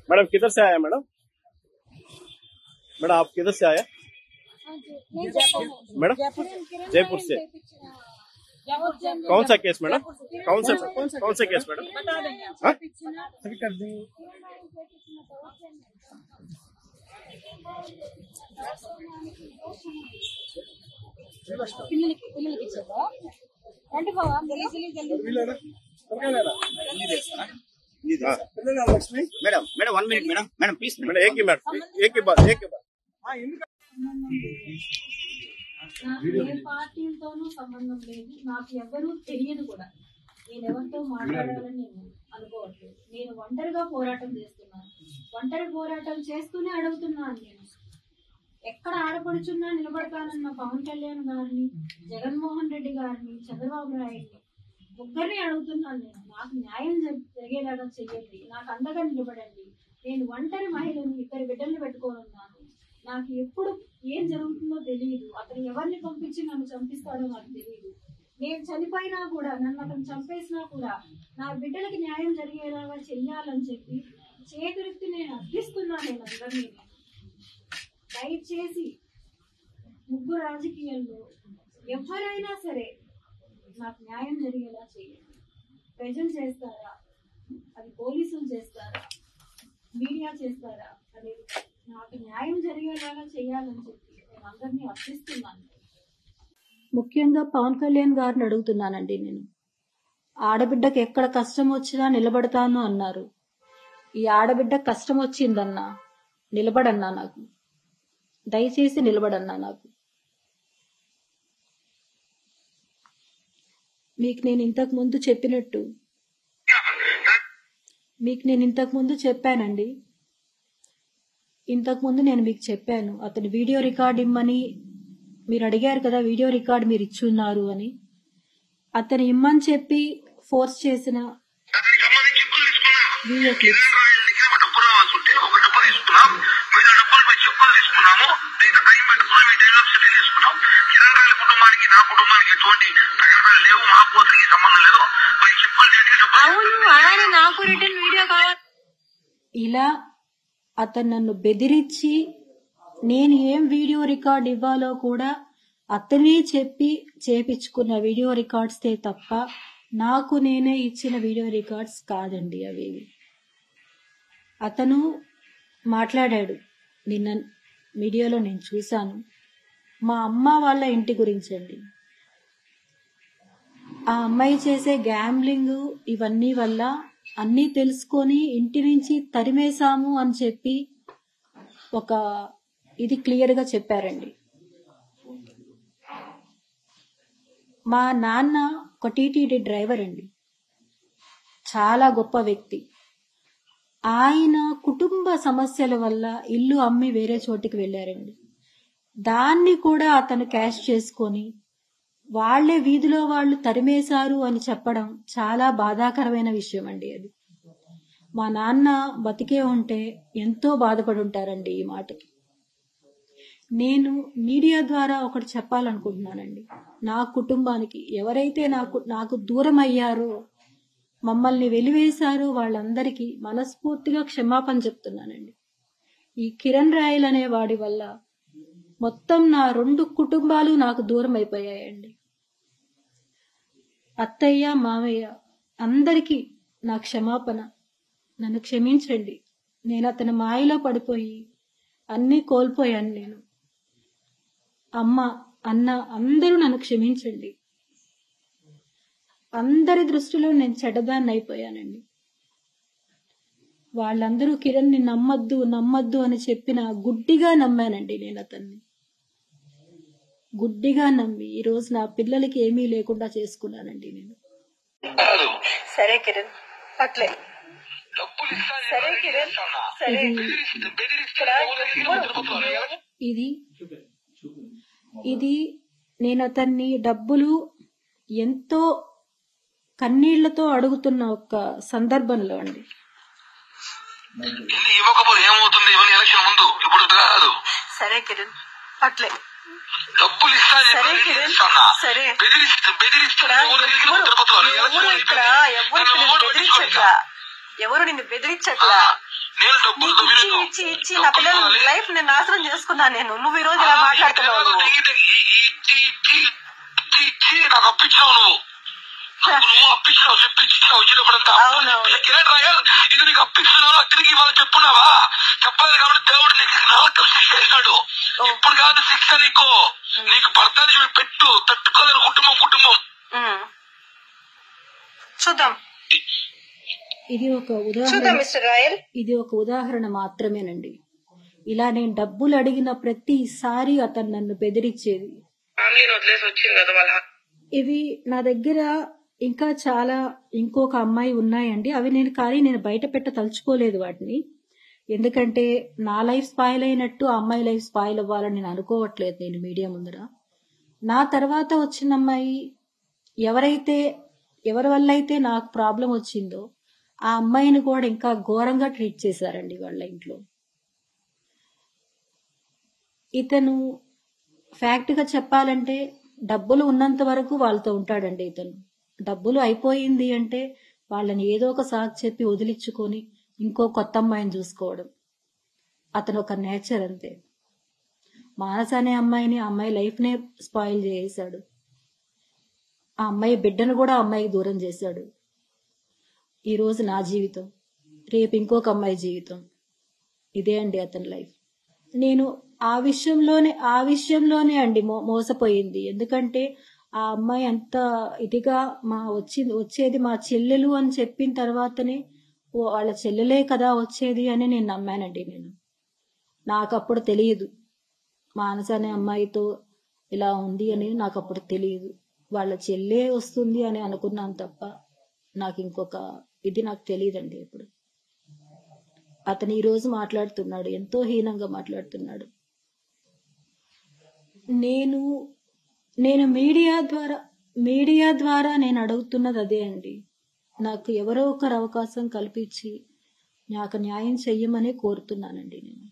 Madam किधर से आया मैडम? मैडम आप किधर से आया मैडम? जयपुर से। कौन सा केस मैडम? कौन सा केस मैडम? अभी कर देंगे। Lakshmi madam 1 minute madam please madam एक ही बात ఏ పార్టీలతోనూ సంబంధం లేదు, నాకు ఎవరూ తెలియదు కూడా. నేను ఎవరితో మాట్లాడాలని నేను అనుకోవట్లేదు. నేను ఒంటరిగా పోరాటం చేస్తున్నాను. ఒంటరి పోరాటం చేస్తూనే అడుగుతున్నాను. నేను ఎక్కడ ఆడపడుచున్నా నిలబడతానన్న పవన్ కళ్యాణ్ గారిని, జగన్మోహన్ రెడ్డి గారిని, చంద్రబాబు నాయుడిని ముగ్గురిని అడుగుతున్నాను. నేను నాకు న్యాయం జరిగేలాగా చెయ్యండి, నాకు అండగా నిలబడండి. నేను ఒంటరి మహిళని, 2 బిడ్డల్ని పెట్టుకొని ఉన్నాను. నాకు ఎప్పుడు ఏం జరుగుతుందో తెలియదు. అతను ఎవరిని పంపించి నన్ను చంపిస్తాడో నాకు తెలియదు. నేను చనిపోయినా కూడా, నన్ను అతను చంపేసినా కూడా నా బిడ్డలకి న్యాయం జరిగేలాగా చెయ్యాలని చెప్పి చేతులెత్తి నేను అర్థిస్తున్నాను. నేను అందరినీ దయచేసి ముగ్గురు రాజకీయాల్లో ఎవరైనా సరే నాకు న్యాయం జరిగేలా చేయండి. ప్రజలు చేస్తారా, అది పోలీసులు చేస్తారా, మీడియా చేస్తారా అనేది నాకు న్యాయం జరిగేలాగా చేయాలని చెప్పి నేను అందరినీ అర్థిస్తున్నాను. ముఖ్యంగా పవన్ కళ్యాణ్ గారిని అడుగుతున్నానండి. నేను ఆడబిడ్డకి ఎక్కడ కష్టం వచ్చినా నిలబడతాను అన్నారు. ఈ ఆడబిడ్డ కష్టం వచ్చిందన్నా నిలబడన్నా, నాకు దయచేసి నిలబడన్నా. నాకు మీకు నేను ఇంతకు ముందు చెప్పానండి. ఇంతకుముందు నేను మీకు చెప్పాను, అతను వీడియో రికార్డ్ ఇమ్మని మీరు అడిగారు కదా, వీడియో రికార్డ్ మీరు ఇచ్చున్నారు అని. అతను ఇమ్మని చెప్పి ఫోర్స్ చేసిన వీడియో క్లిప్స్ ఇలా అతను నన్ను బెదిరించి నేను ఏం వీడియో రికార్డ్ ఇవ్వాలో కూడా అతనే చెప్పి చేపించుకున్న వీడియో రికార్డ్స్తే తప్ప నాకు నేనే ఇచ్చిన వీడియో రికార్డ్స్ కాదండి అవేవి. అతను మాట్లాడాడు నిన్న మీడియాలో, నేను చూశాను. మా అమ్మ వాళ్ళ ఇంటి గురించండి. ఆ అమ్మాయి చేసే గ్యాంబ్లింగ్ ఇవన్నీ వల్ల అన్నీ తెలుసుకొని ఇంటి నుంచి తరిమేశాము అని చెప్పి ఒక ఇది క్లియర్గా చెప్పారండి. మా నాన్న ఒక టీటీడీ డ్రైవర్ అండి, చాలా గొప్ప వ్యక్తి. ఆయన కుటుంబ సమస్యల వల్ల ఇల్లు అమ్మి వేరే చోటికి వెళ్ళారండి. దాన్ని కూడా అతను క్యాష్ చేసుకొని వాళ్లే వీధిలో వాళ్ళు తరిమేశారు అని చెప్పడం చాలా బాధాకరమైన విషయం అండి. అది మా నాన్న బతికే ఉంటే ఎంతో బాధపడి ఉంటారండి ఈ మాటకి. నేను మీడియా ద్వారా ఒకటి చెప్పాలనుకుంటున్నానండి. నా కుటుంబానికి ఎవరైతే నాకు దూరం అయ్యారో, మమ్మల్ని వెలివేశారో వాళ్ళందరికీ మనస్ఫూర్తిగా క్షమాపణ చెప్తున్నానండి. ఈ కిరణ్ రాయల్ అనే వాడి వల్ల మొత్తం నా 2 కుటుంబాలు నాకు దూరం అయిపోయాయండి. అత్తయ్య, మామయ్య అందరికీ నా క్షమాపణ. నన్ను క్షమించండి. నేను అతని మాయలో పడిపోయి అన్నీ కోల్పోయాను. నేను అమ్మ, అన్న అందరూ నన్ను క్షమించండి. అందరి దృష్టిలో నేను చెడ్డదాన్ని అయిపోయానండి. వాళ్ళందరూ కిరణ్ని నమ్మద్దు అని చెప్పిన గుడ్డిగా నమ్మానండి. నేను అతన్ని గుడ్డిగా నమ్మి ఈరోజు నా పిల్లలకి ఏమీ లేకుండా చేసుకున్నానండి నేను. సరే కిరణ్, అట్లే సరే కిరణ్, సరే. ఇది నేను అతన్ని డబ్బులు ఎంతో కన్నీళ్లతో అడుగుతున్న ఒక సందర్భంలో అండి. సరే కిరణ్, అట్లే సరే కిరణ్, సరే ఎవరు నిన్ను బెదిరించట్లా. ఇచ్చి ఇచ్చి నా పిల్లల లైఫ్ నేను నాశనం చేసుకున్నా. నువ్వు ఈ రోజు ఇలా మాట్లాడుతున్నావు. నాకు అప్పించావు, నువ్వు అప్పించావు, చెప్పించావు వచ్చినప్పుడంతా. ఇది నీకు అప్పిస్తున్నావు, అక్కడికి వాళ్ళు చెప్పున్నావా? చెప్పలేదు కాబట్టి దేవుడు నీకు నరకం శిక్ష వేశాడు. ఇప్పుడు కాదు శిక్ష నీకు, నీకు భర్తని పెట్టు, తట్టుకోలేరు కుటుంబం. చూద్దాం, ఇది ఒక చూద్దాం ఉదాహరణ. Mister royal. ఇది ఒక ఉదాహరణ మాత్రమేనండి. ఇలా నేను డబ్బులు అడిగిన ప్రతిసారి అతను నన్ను బెదిరించేది. వదిలేసి వచ్చింది కదా వాళ్ళ. ఇవి నా దగ్గర ఇంకా చాలా ఇంకొక అమ్మాయి ఉన్నాయండి. అవి నేను బయట తలుచుకోలేదు వాటిని. ఎందుకంటే నా లైఫ్ స్పాయిల్ అయినట్టు ఆ అమ్మాయి లైఫ్ స్పాయిల్ అవ్వాలని నేను అనుకోవట్లేదు నేను మీడియా ముందర. నా తర్వాత వచ్చిన అమ్మాయి ఎవరి వల్ల అయితే నాకు ప్రాబ్లం వచ్చిందో ఆ అమ్మాయిని కూడా ఇంకా ఘోరంగా ట్రీట్ చేశారండి వాళ్ళ ఇంట్లో. ఇతను ఫ్యాక్ట్ గా చెప్పాలంటే డబ్బులు ఉన్నంత వరకు వాళ్ళతో ఉంటాడండి. ఇతను డబ్బులు అయిపోయింది అంటే వాళ్ళని ఏదో ఒక సాకు చెప్పి వదిలించుకొని ఇంకో కొత్త అమ్మాయిని చూసుకోవడం అతను ఒక నేచర్ అంతే. మానస అనే అమ్మాయి లైఫ్ నే స్పాయిల్ చేశాడు. ఆ అమ్మాయి బిడ్డను కూడా ఆ అమ్మాయికి దూరం చేశాడు. ఈ రోజు నా జీవితం, రేపు ఇంకొక అమ్మాయి జీవితం. ఇదే అండి అతని లైఫ్. నేను ఆ విషయంలోనే అండి మోసపోయింది. ఎందుకంటే ఆ అమ్మాయి అంత ఇదిగా వచ్చేది మా చెల్లెలు అని చెప్పిన తర్వాతనే వాళ్ళ చెల్లెలే కదా వచ్చేది అని నేను నమ్మానండి. నాకు అప్పుడు తెలియదు మానస అనే అమ్మాయితో ఇలా ఉంది అని. నాకు అప్పుడు తెలియదు, వాళ్ళ చెల్లె వస్తుంది అని అనుకున్నాను తప్ప నాకు ఇంకొక ఇది నాకు తెలియదండి. ఇప్పుడు అతను ఈ రోజు మాట్లాడుతున్నాడు, ఎంతో హీనంగా మాట్లాడుతున్నాడు. నేను మీడియా ద్వారా నేను అడుగుతున్నది అదే అండి. నాకు ఎవరో ఒకరు అవకాశం కల్పించి నాకు న్యాయం చెయ్యమని కోరుతున్నానండి నేను.